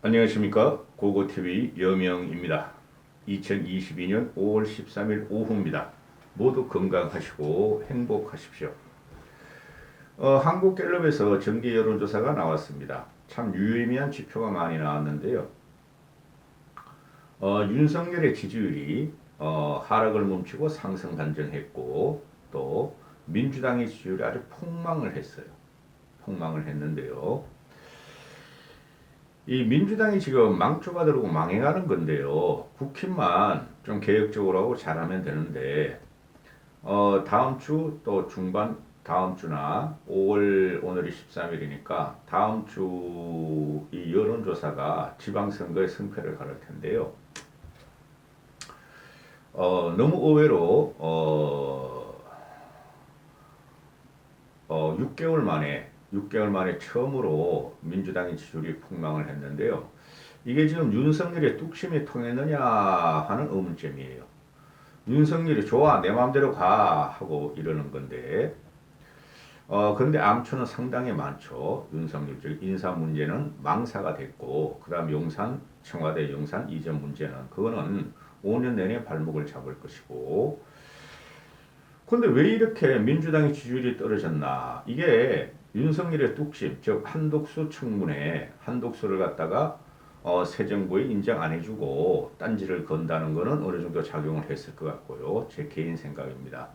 안녕하십니까. 고고TV 여명입니다. 2022년 5월 13일 오후입니다. 모두 건강하시고 행복하십시오. 한국갤럽에서 정기 여론조사가 나왔습니다. 참 유의미한 지표가 많이 나왔는데요. 윤석열의 지지율이 하락을 멈추고 상승 반전했고, 또 민주당의 지지율이 아주 폭망을 했어요. 폭망을 했는데요. 이 민주당이 지금 망조가 들고 망해가는 건데요. 국힘만 좀 개혁적으로 하고 잘하면 되는데, 다음 주 또 중반, 다음 주나 5월, 오늘이 13일이니까 다음 주 이 여론조사가 지방선거의 승패를 가를 텐데요. 너무 의외로, 6개월 만에 처음으로 민주당의 지지율이 폭망을 했는데요. 이게 지금 윤석열의 뚝심이 통했느냐 하는 의문점이에요. 윤석열이 좋아, 내 마음대로 가 하고 이러는 건데, 그런데 암초는 상당히 많죠. 윤석열 즉 인사 문제는 망사가 됐고, 그다음 용산 청와대 용산 이전 문제는 그거는 5년 내내 발목을 잡을 것이고, 근데 왜 이렇게 민주당의 지지율이 떨어졌나? 이게 윤석열의 뚝심, 즉 한독수 청문회, 한독수를 갖다가 새 정부에 인정 안 해주고 딴지를 건다는 거는 어느 정도 작용을 했을 것 같고요. 제 개인 생각입니다.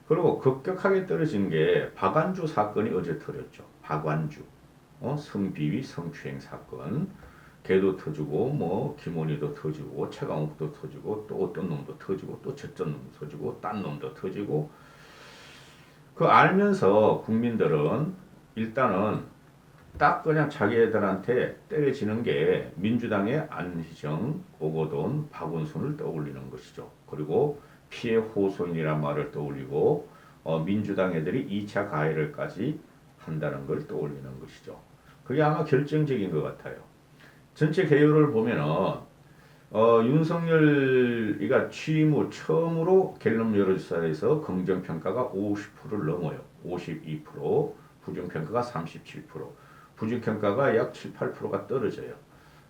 그리고 급격하게 떨어진 게 박완주 사건이 어제 터졌죠. 박완주, 성비위 성추행 사건. 걔도 터지고 뭐 김원희도 터지고 최강욱도 터지고 또 어떤 놈도 터지고 또 저쪽 놈도 터지고 딴 놈도 터지고 그 알면서 국민들은 일단은 딱 그냥 자기애들한테 때려지는 게 민주당의 안희정, 오거돈, 박원순을 떠올리는 것이죠. 그리고 피해 호소인이란 말을 떠올리고 민주당 애들이 2차 가해를까지 한다는 걸 떠올리는 것이죠. 그게 아마 결정적인 것 같아요. 전체 개요를 보면은 윤석열이가 취임 후 처음으로 갤럽 여론조사에서 긍정평가가 50%를 넘어요. 52%, 부정평가가 37%, 부정평가가 약 7, 8%가 떨어져요.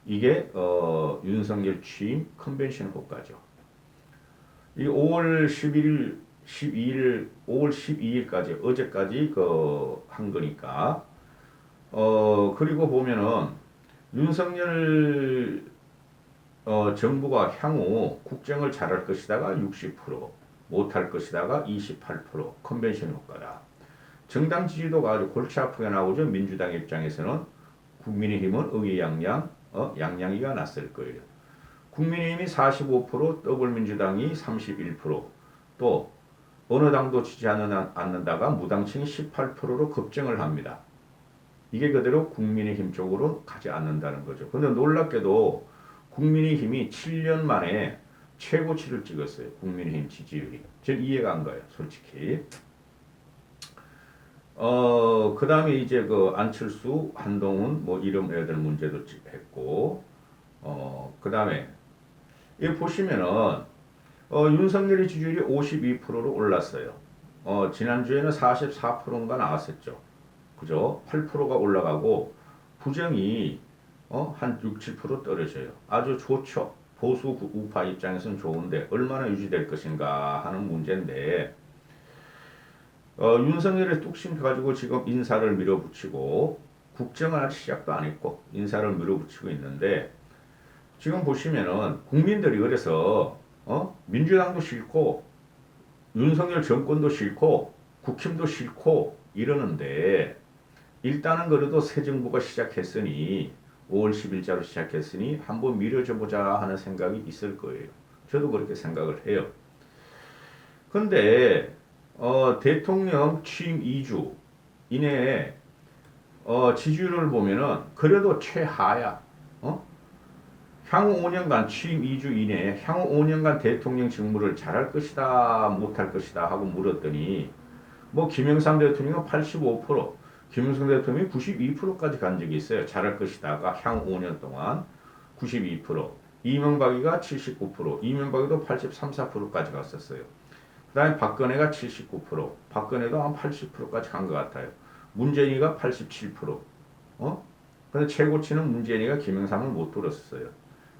이게 윤석열 취임 컨벤션 효과죠. 이 5월 11일, 12일, 5월 12일까지 어제까지 한 거니까 그리고 보면은 윤석열 정부가 향후 국정을 잘할 것이다가 60%, 못할 것이다가 28% 컨벤션 효과다. 정당 지지도가 아주 골치 아프게 나오죠. 민주당 입장에서는 국민의힘은 의기양양, 양양이가 났을 거예요. 국민의힘이 45%, 더불어민주당이 31%, 또 어느 당도 지지하지 않는다가 무당층이 18%로 급증을 합니다. 이게 그대로 국민의힘 쪽으로 가지 않는다는 거죠. 그런데 놀랍게도 국민의힘이 7년 만에 최고치를 찍었어요. 국민의힘 지지율이. 전 이해가 안 가요, 솔직히. 그 다음에 이제 그 안철수, 한동훈, 뭐 이런 애들 문제도 했고, 그 다음에, 여기 보시면은, 윤석열의 지지율이 52%로 올랐어요. 지난주에는 44%인가 나왔었죠. 그죠? 8%가 올라가고, 부정이, 한 6, 7% 떨어져요. 아주 좋죠. 보수 우파 입장에서는 좋은데, 얼마나 유지될 것인가 하는 문제인데, 윤석열의 뚝심 가지고 지금 인사를 밀어붙이고 국정을 아직 시작도 안 했고 인사를 밀어붙이고 있는데 지금 보시면은 국민들이 그래서 민주당도 싫고 윤석열 정권도 싫고 국힘도 싫고 이러는데 일단은 그래도 새 정부가 시작했으니 5월 10일자로 시작했으니 한번 밀어줘 보자 하는 생각이 있을 거예요. 저도 그렇게 생각을 해요. 근데 대통령 취임 2주 이내에 지지율을 보면은 그래도 최하야. 어? 향후 5년간 취임 2주 이내에 향후 5년간 대통령 직무를 잘할 것이다, 못할 것이다 하고 물었더니 뭐 김영삼 대통령은 85%, 김영삼 대통령이 92%까지 간 적이 있어요. 잘할 것이다가 향후 5년 동안 92%, 이명박이가 79%, 이명박이도 83, 4%까지 갔었어요. 그 다음에 박근혜가 79%, 박근혜도 한 80%까지 간 것 같아요. 문재인이가 87%, 근데 최고치는 문재인이가 김영삼을 못 들었어요.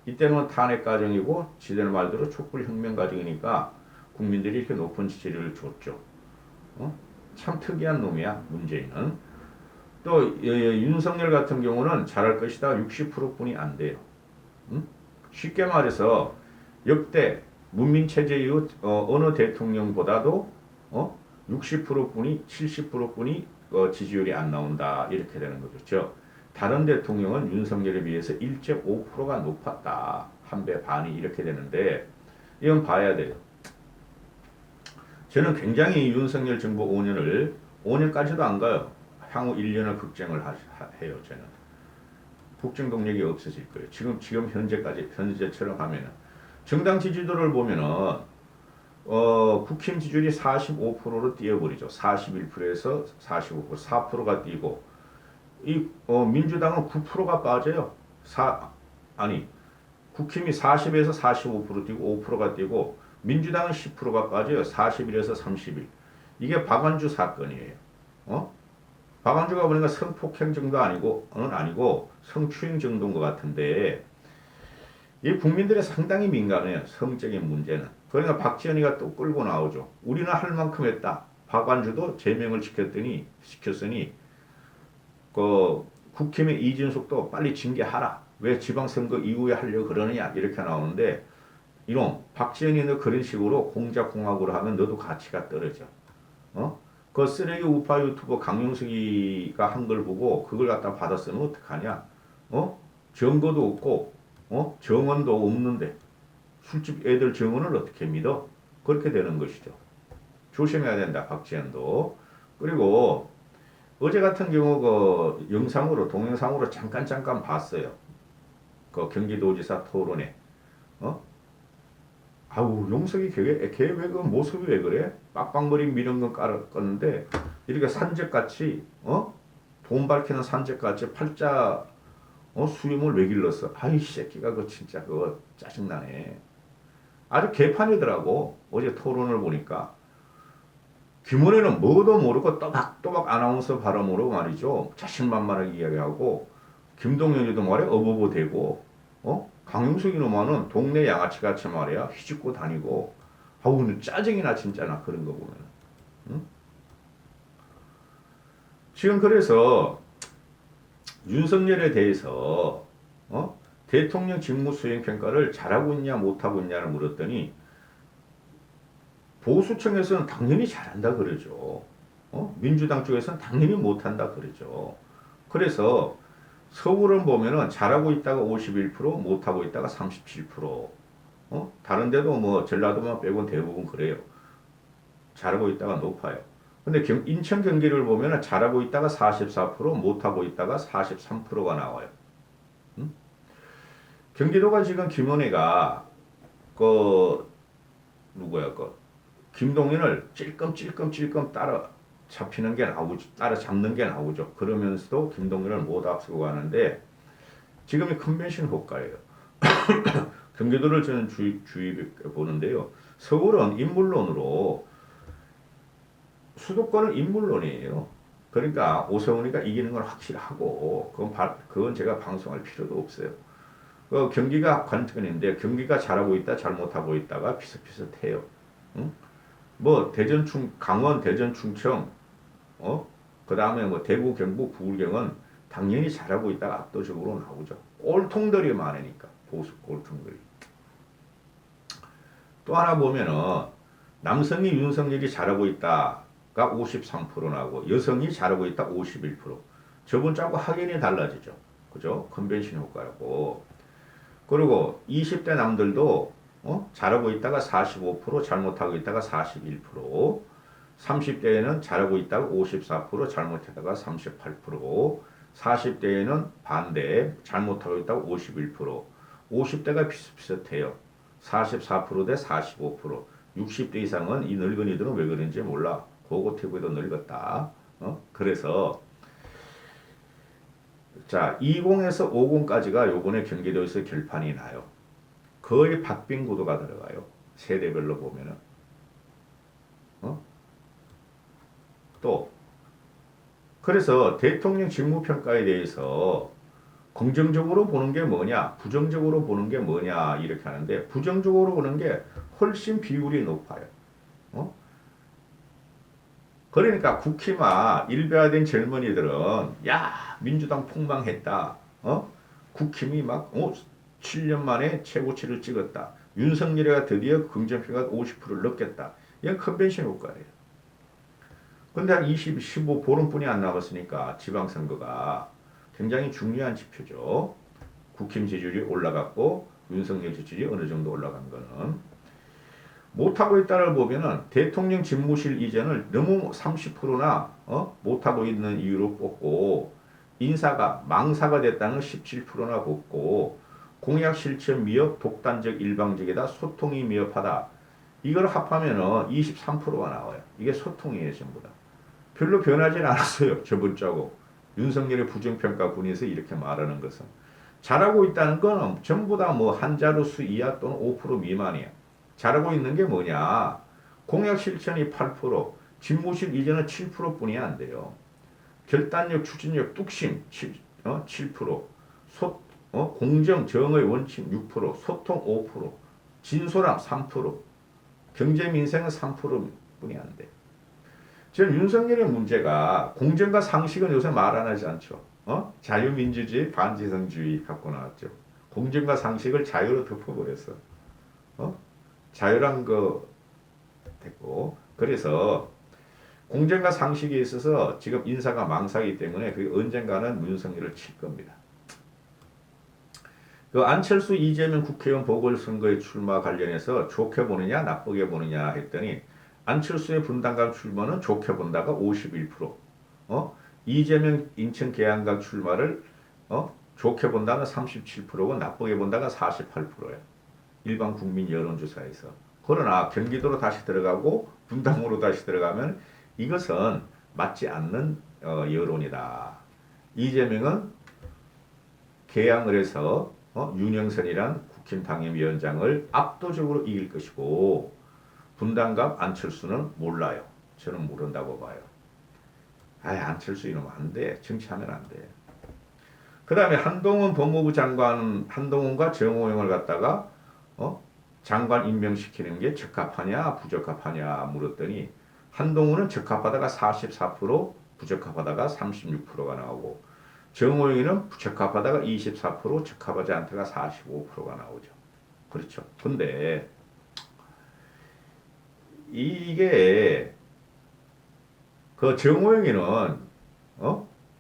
이때는 탄핵 과정이고 지들 말대로 촛불혁명 과정이니까 국민들이 이렇게 높은 지지를 줬죠. 참 특이한 놈이야 문재인은. 또 윤석열 같은 경우는 잘할 것이다 60%뿐이 안 돼요. 쉽게 말해서 역대 문민체제 이후 어느 대통령보다도 60%뿐이 70%뿐이 지지율이 안 나온다 이렇게 되는 거죠. 다른 대통령은 윤석열에 비해서 1.5%가 높았다. 한 배 반이 이렇게 되는데 이건 봐야 돼요. 저는 굉장히 윤석열 정부 5년까지도 안 가요. 향후 1년을 국정을 해요. 저는. 국정 동력이 없어질 거예요. 지금 현재처럼 하면은 정당 지지도를 보면은 국힘 지지율이 45%로 뛰어버리죠. 41%에서 45%, 4%가 뛰고 민주당은 9%가 빠져요. 국힘이 40에서 45% 뛰고 5%가 뛰고 민주당은 10%가 빠져요. 41에서 31. 이게 박완주 사건이에요. 박완주가 보니까 성폭행 정도 아니고 성추행 정도인 것 같은데 이 국민들이 상당히 민감해요. 성적인 문제는. 그러니까 박지원이가 또 끌고 나오죠. 우리는 할 만큼 했다. 박완주도 제명을 시켰으니 국힘의 이준석도 빨리 징계하라. 왜 지방선거 이후에 하려고 그러느냐 이렇게 나오는데 이놈 박지원이 너 그런 식으로 공작공학으로 하면 너도 가치가 떨어져. 그 쓰레기 우파 유튜버 강용석이가 한 걸 보고 그걸 갖다 받아 쓰면 어떡하냐? 증거도 없고 정언도 없는데 술집 애들 정언을 어떻게 믿어? 그렇게 되는 것이죠. 조심해야 된다. 박지원도. 그리고 어제 같은 경우 동영상으로 잠깐 봤어요. 그 경기도지사 토론회. 아우 용석이 걔 왜 그 모습이 왜 그래? 빡빡머리 미는 건 깔았는데 이렇게 산적같이 돈 밝히는 산적같이 팔자 수염을 왜 길렀어? 아이 새끼가 그 진짜 그거 짜증나네. 아주 개판이더라고. 어제 토론을 보니까 김은혜는 뭐도 모르고 또박 아나운서 발음으로 말이죠. 자신만만하게 이야기하고 김동연이도 말이야 어버버대고 강용석이 놈아는 동네 양아치같이 말이야 휘짓고 다니고 아우 짜증이 나 진짜 나 그런 거 보면. 응? 지금 그래서 윤석열에 대해서 대통령 직무수행평가를 잘하고 있냐 못하고 있냐를 물었더니 보수층에서는 당연히 잘한다 그러죠. 민주당 쪽에서는 당연히 못한다 그러죠. 그래서 서울은 보면은 잘하고 있다가 51%, 못하고 있다가 37%. 다른 데도 뭐 전라도만 빼곤 대부분 그래요. 잘하고 있다가 높아요. 근데 인천 경기를 보면은 잘하고 있다가 44%, 못하고 있다가 43%가 나와요. 경기도가 지금 김은혜가 김동연을 찔끔찔끔 따라 잡는 게 나오죠. 그러면서도 김동연을 못 앞서고 가는데 지금이 컨벤션 효과예요. 경기도를 저는 주의 보는데요. 서울은 인물론으로 수도권은 인물론이에요. 그러니까 오세훈이가 이기는 건 확실하고 그건 제가 방송할 필요도 없어요. 경기가 관건인데 경기가 잘하고 있다 잘못하고 있다가 비슷비슷해요. 응? 뭐 강원, 대전, 충청, 그 다음에 뭐 대구, 경북, 부울경은 당연히 잘하고 있다가 압도적으로 나오죠. 꼴통들이 많으니까 보수 꼴통들이. 또 하나 보면은 남성이 윤석열이 잘하고 있다가 53% 나오고 여성이 잘하고 있다 51%. 저번 주하고 확연히 달라지죠. 그죠? 컨벤션 효과라고. 그리고 20대 남들도 잘하고 있다가 45%, 잘못하고 있다가 41%, 30대에는 잘하고 있다가 54%, 잘못하다가 38%, 40대에는 반대, 잘못하고 있다가 51%, 50대가 비슷비슷해요. 44%대 45%, 60대 이상은 이 늙은이들은 왜 그런지 몰라. 고고태구에도 늙었다. 그래서 자 20에서 50까지가 요번에 경기도에서 결판이 나요. 거의 박빙 구도가 들어가요. 세대별로 보면은. 또 그래서 대통령 직무평가에 대해서 긍정적으로 보는 게 뭐냐, 부정적으로 보는 게 뭐냐 이렇게 하는데 부정적으로 보는 게 훨씬 비율이 높아요. 어? 그러니까 국힘아 일베화된 젊은이들은 야 민주당 폭망했다. 국힘이 막 7년 만에 최고치를 찍었다. 윤석열이가 드디어 긍정표가 50%를 넘겼다. 이건 컨벤션 효과예요. 근데 한 15 보름뿐이 안 남았으니까 지방선거가 굉장히 중요한 지표죠. 국힘 지지율이 올라갔고 윤석열 지지율이 어느 정도 올라간 거는 못하고 있다를 보면은 대통령 집무실 이전을 너무 30%나 못하고 있는 이유로 뽑고 인사가 망사가 됐다는 17%나 뽑고 공약 실천 미흡 독단적 일방적이다 소통이 미흡하다 이걸 합하면은 23%가 나와요. 이게 소통이에요 전부 다. 별로 변하진 않았어요. 저번주하고 윤석열의 부정평가 분에서 이렇게 말하는 것은 잘하고 있다는 건 전부 다 뭐 한 자릿수 이하 또는 5% 미만이야. 잘하고 있는 게 뭐냐? 공약 실천이 8%, 집무실 이전은 7%뿐이 안 돼요. 결단력, 추진력, 뚝심 7%, 공정, 정의 원칙 6%, 소통 5%, 진솔함 3%, 경제 민생은 3%뿐이 안 돼. 지금 윤석열의 문제가 공정과 상식은 요새 말 안 하지 않죠. 자유민주주의, 반지성주의 갖고 나왔죠. 공정과 상식을 자유로 덮어버렸어. 자유란 거 됐고 그래서 공정과 상식에 있어서 지금 인사가 망사이기 때문에 그게 언젠가는 윤석열을 칠 겁니다. 그 안철수 이재명 국회의원 보궐선거에 출마 관련해서 좋게 보느냐 나쁘게 보느냐 했더니 안철수의 분당갑 출마는 좋게 본다가 51%, 이재명 인천 계양각 출마를 좋게 본다가 37%고 나쁘게 본다가 48%예요. 일반 국민 여론조사에서. 그러나 경기도로 다시 들어가고 분당으로 다시 들어가면 이것은 맞지 않는 여론이다. 이재명은 개항을 해서 윤영선이란 국힘 당협위원장을 압도적으로 이길 것이고 분당갑 안철수는 몰라요. 저는 모른다고 봐요. 안철수 이러면 안 돼. 정치하면 안 돼. 그 다음에 한동훈 법무부 장관 한동훈과 정호영을 갖다가 장관 임명시키는 게 적합하냐 부적합하냐 물었더니 한동훈은 적합하다가 44%, 부적합하다가 36%가 나오고 정호영이는 적합하다가 24%, 적합하지 않다가 45%가 나오죠. 그렇죠. 근데 이게 그 정호영이는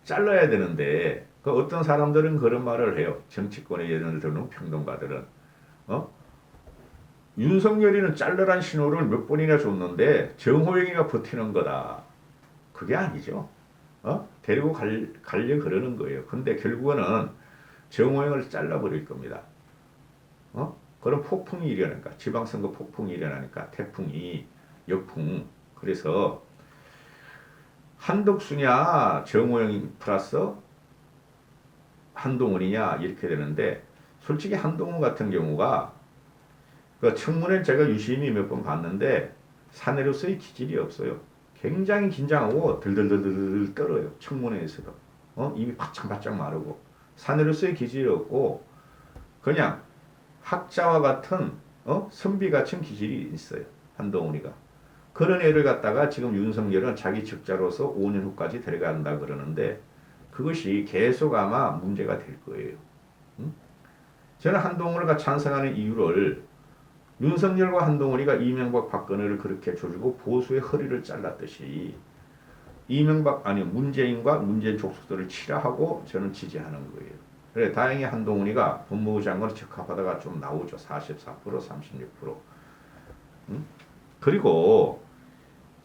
잘라야 되는데 그 어떤 사람들은 그런 말을 해요. 정치권에 예를 드는 평론가들은 윤석열이는 잘라란 신호를 몇 번이나 줬는데 정호영이가 버티는 거다. 그게 아니죠. 데리고 가려 그러는 거예요. 근데 결국은 정호영을 잘라버릴 겁니다. 그런 폭풍이 일어나니까 지방선거 폭풍이 일어나니까 태풍이 역풍 그래서 한덕수냐 정호영 플러스 한동훈이냐 이렇게 되는데 솔직히 한동훈 같은 경우가 그 청문회 제가 유심히 몇 번 봤는데 사내로서의 기질이 없어요. 굉장히 긴장하고 들들들들 떨어요. 청문회에서도. 입이 바짝바짝 마르고 사내로서의 기질이 없고 그냥 학자와 같은 선비 같은 기질이 있어요. 한동훈이가. 그런 애를 갖다가 지금 윤석열은 자기 적자로서 5년 후까지 데려간다 그러는데 그것이 계속 아마 문제가 될 거예요. 저는 한동훈을 찬성하는 이유를 윤석열과 한동훈이가 이명박 박근혜를 그렇게 조지고 보수의 허리를 잘랐듯이 문재인과 문재인 족속들을 치라하고 저는 지지하는 거예요. 그래 다행히 한동훈이가 법무부 장관을 적합하다가 좀 나오죠. 44%, 36%. 그리고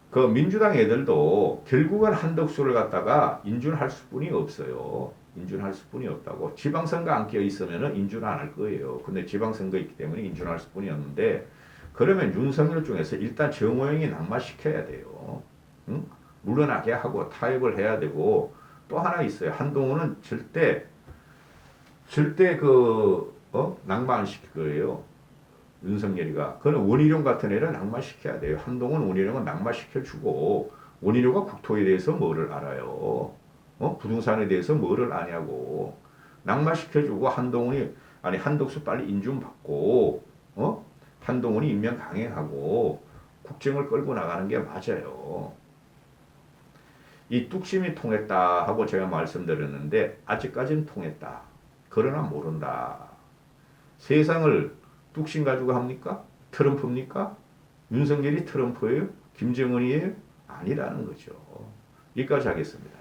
그 민주당 애들도 결국은 한덕수를 갖다가 인준할 수뿐이 없어요. 인준할 수뿐이 없다고. 지방선거 안 껴 있으면은 인준 안 할 거예요. 근데 지방선거 있기 때문에 인준할 수뿐이 없는데 그러면 윤석열 중에서 일단 정호영이 낙마시켜야 돼요. 응? 물러나게 하고 타협을 해야 되고 또 하나 있어요. 한동훈은 절대 낙마 안 시킬 거예요. 윤석열이가. 그는 원희룡 같은 애를 낙마시켜야 돼요. 한동훈 원희룡은 낙마시켜주고 원희룡가 국토에 대해서 뭐를 알아요. 부동산에 대해서 뭐를 아냐고. 낙마시켜주고 한덕수 빨리 인준 받고 한동훈이 인명 강행하고 국정을 끌고 나가는 게 맞아요. 이 뚝심이 통했다 하고 제가 말씀드렸는데 아직까지는 통했다. 그러나 모른다. 세상을 뚝심 가지고 합니까? 트럼프입니까? 윤석열이 트럼프예요? 김정은이에요? 아니라는 거죠. 여기까지 하겠습니다.